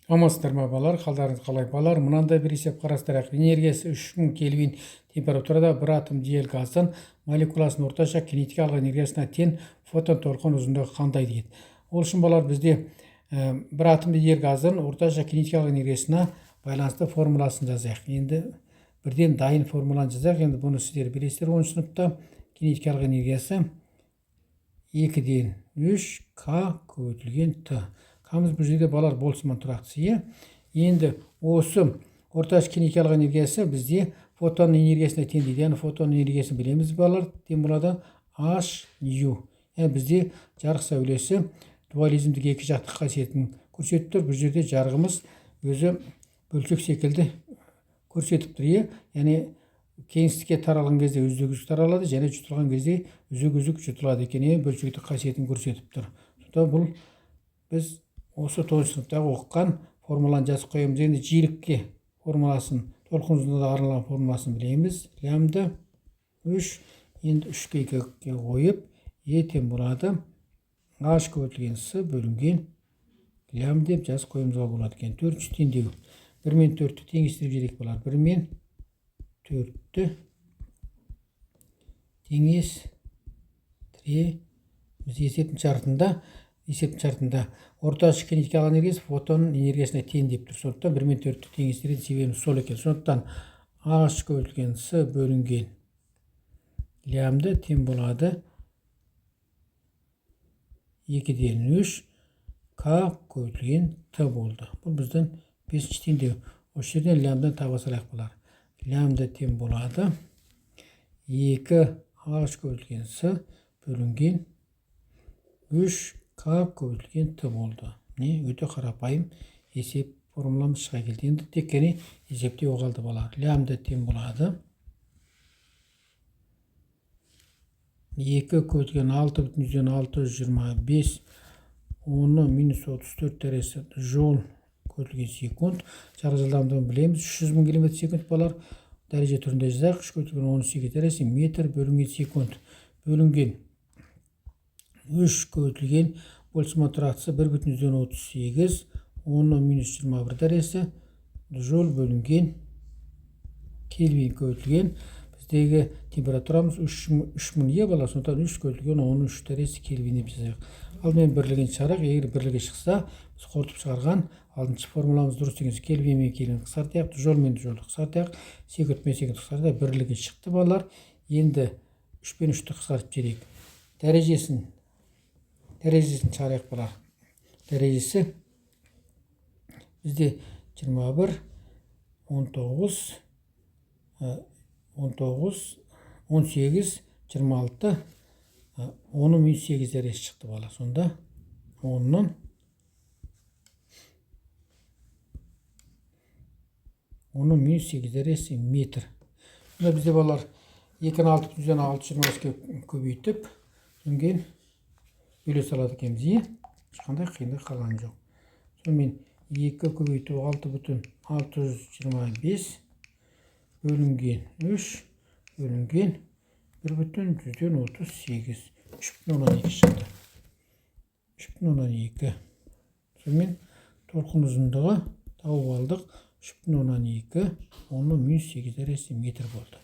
Амансыздар ма балалар, қалдарыңыз қалай балалар? Мынандай бір есеп қарастырайық. Энергиясы 3000 кельвин температурада бір атом диел газдың молекуласының орташа кинетикалық энергиясына тең фотон толқын ұзындығы қандай дейді. Ол үшін балалар бізде бір атом диел газдың орташа кинетикалық энергиясына байланысты формуласын жазайық. Енді бірден дайын формуланы жазайық. Енді бұны сіздер білесіздер 10 сыныпта. Кинетикалық энергиясы 2-ден 3 К көбейтілген Т. Қамыз бұл жерде балалар болсыман тұрақтысы. Енді осы орташа кинетикалық энергиясы бізде фотон энергиясына тең дейді. Яғни фотон энергиясын білеміз балалар. Тең болады H-nu. Бізде жарық сәулесі дуализмдік екі жақтық қасиетін көрсетіп тұр. Бұл жерде жарығымыз өзі бөлшек секілді көрсетіп тұр. Яғни кеңістікке таралған кезде үзік-үзік таралады, және жұтылған кезде үзік-үзік жұтылады екен. Бөлшектік қасиетін көрсетіп тұр. Бұл біз осы 9 сыныптағы оқыған формуланы жазып қоямыз. Енді жиілікке формуласын, толқын ұзындығына арналған формуласын білеміз. Лямбда 3, енді 3-ке 2-ге қойып, тең болады H көбейтілген С бөлінген лям деп жазып қоюымызға болады екен. 4 теңдеу. 1 мен 4-ті теңестіріп жіберейік балалар. 1 мен 4-ті теңестіре біз есептің шартында орташа кинетикалық энергиясы фотон энергиясына тең деп тұр. Сондықтан 1 мен 4-ті теңестіретін себебіміз сол екен. Сондықтан H көбейтілген С бөлінген лямбда тең болады 2-ден 3 К көбейтілген Т болды. Бұл біздің 5-ші теңдеу. Осы жерден лямбдан таба салайық балалар. Лямбда тең болады 2H көбейтілген С бөлінген 3 К көбейтілген Т болды. Өте қарапайым есеп формуламыз шыға келді. Енді тек қана есептеу қалды балалар. Лямбда тең болады 2 көбейтілген 6,625 10 минус 34 дәресі жол көбейтілген секунд. Жарық жылдамдығын білеміз. 300 мың километр секунд балалар. Дәреже түрінде жазайық. 3 көбейтілген 18 дәресі метр бөлінген секунд. Бөлінген 3 көбейтілген болсыман тұрақтысы 1,38 10 минус 21 дәресі жол бөлінген кельвин көбейтілген. Біздегі температурамыз 3000 балалар. Сондықтан 3 көбейтілген 13 дәресі кельвин деп жазайық. Алдымен бірлігін шығарайық. Егер бірлігі шықса, біз қорытып шығарған алтыншы формуламыз дұрыс деген кельвин мен кельвин қысқартайық, жол мен жолды қысқартайық, секунд мен секунд қысқартайық. Бірлігі шықты балалар. Енді 3 пен 3-ті қысқартып жіберейік. Дәрежесін шығарайық балалар. Дәрежесі бізде 21 19 18 26 10 минус 8 дәресі шықты балалар. Сонда 10-ның 10 минус 8 дәресі метр. Бұны бізде балалар 2,6,625-ке көбейтіп түнген бөле салады екенбіз. Ешқандай қиындық қалған жоқ. Сонымен 2 көбейту 6,625 бөлінген 3 бөлінген 1,138 3,12 шықты. 3,12. Сонымен толқын ұзындығы тауып алдық. 3,12 10 минус 8 дәресі метр болды.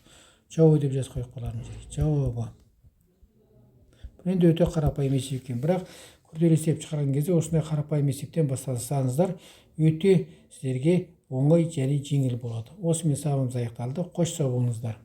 Жауабы деп жазып қойып қалармыз. Жауабы. Бұл енді өте қарапайым есеп екен. Бірақ күрделі есеп шығарған кезде осындай қарапайым есептен бастасаңыздар өте сіздерге оңай және жеңіл болады. Осымен сабағымыз аяқталды. Қош сау болыңыздар.